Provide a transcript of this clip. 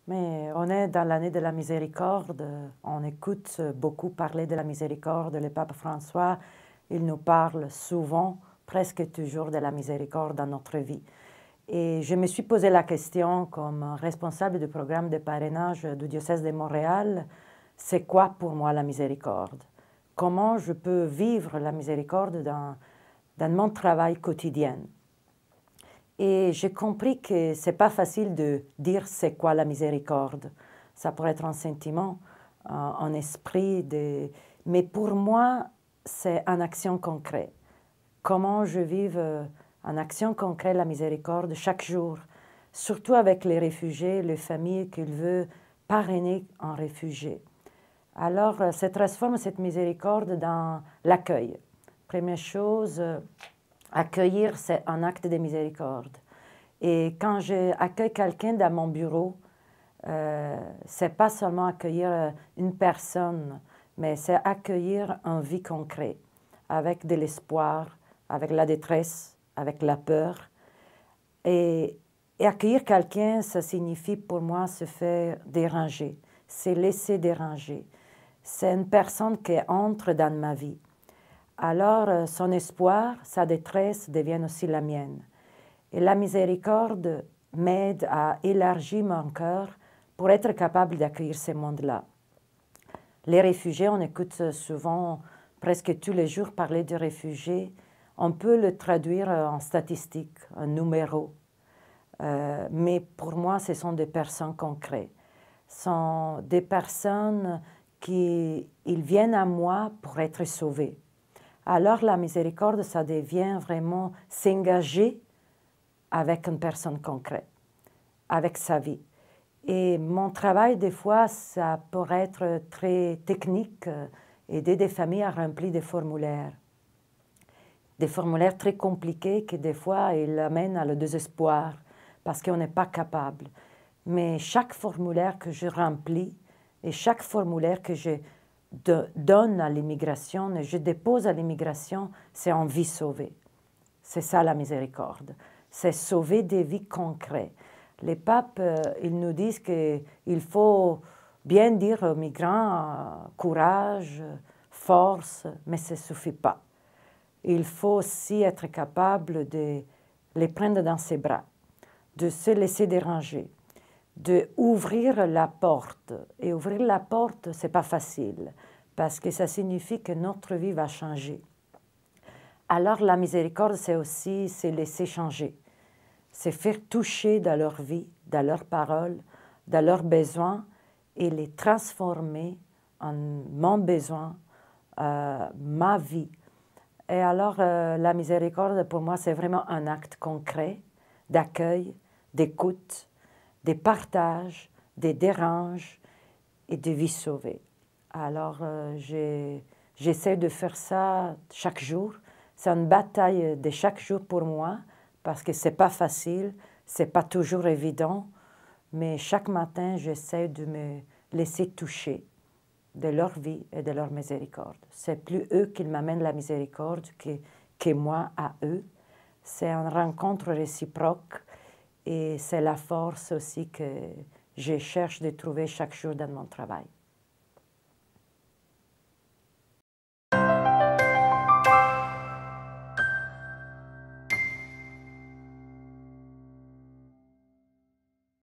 Mais on est dans l'année de la miséricorde, on écoute beaucoup parler de la miséricorde. Le pape François, il nous parle souvent, presque toujours, de la miséricorde dans notre vie. Et je me suis posé la question comme responsable du programme de parrainage du diocèse de Montréal, c'est quoi pour moi la miséricorde? Comment je peux vivre la miséricorde dans mon travail quotidien? Et j'ai compris que ce n'est pas facile de dire c'est quoi la miséricorde. Ça pourrait être un sentiment, un esprit, mais pour moi, c'est une action concrète. Comment je vive en action concrète la miséricorde chaque jour, surtout avec les réfugiés, les familles qu'il veut parrainer en réfugiés. Alors, se transforme cette miséricorde dans l'accueil. Première chose, accueillir, c'est un acte de miséricorde. Et quand j'accueille quelqu'un dans mon bureau, c'est pas seulement accueillir une personne, mais c'est accueillir une vie concrète, avec de l'espoir, avec la détresse, avec la peur. Et accueillir quelqu'un, ça signifie pour moi se faire déranger, se laisser déranger. C'est une personne qui entre dans ma vie. Alors, son espoir, sa détresse deviennent aussi la mienne. Et la miséricorde m'aide à élargir mon cœur pour être capable d'accueillir ce monde-là. Les réfugiés, on écoute souvent, presque tous les jours, parler de réfugiés. On peut le traduire en statistiques, en numéros. Mais pour moi, ce sont des personnes concrètes. Ce sont des personnes qui ils viennent à moi pour être sauvées. Alors la miséricorde, ça devient vraiment s'engager avec une personne concrète, avec sa vie. Et mon travail, des fois, ça pourrait être très technique, aider des familles à remplir des formulaires très compliqués qui, des fois, ils amènent à le désespoir parce qu'on n'est pas capable. Mais chaque formulaire que je remplis et chaque formulaire que je donne à l'immigration et je dépose à l'immigration, c'est en vie sauvée. C'est ça la miséricorde. C'est sauver des vies concrètes. Les papes, ils nous disent qu'il faut bien dire aux migrants courage, force, mais ça ne suffit pas. Il faut aussi être capable de les prendre dans ses bras, de se laisser déranger, d'ouvrir la porte. Et ouvrir la porte, ce n'est pas facile, parce que ça signifie que notre vie va changer. Alors la miséricorde, c'est aussi se laisser changer, se faire toucher dans leur vie, dans leurs paroles, dans leurs besoins, et les transformer en mon besoin, ma vie. Et alors la miséricorde, pour moi, c'est vraiment un acte concret d'accueil, d'écoute, de partage, de dérange et de vie sauvée. Alors j'essaie de faire ça chaque jour. C'est une bataille de chaque jour pour moi parce que ce n'est pas facile, ce n'est pas toujours évident, mais chaque matin, j'essaie de me laisser toucher de leur vie et de leur miséricorde. C'est plus eux qui m'amènent la miséricorde que moi à eux. C'est une rencontre réciproque et c'est la force aussi que je cherche de trouver chaque jour dans mon travail.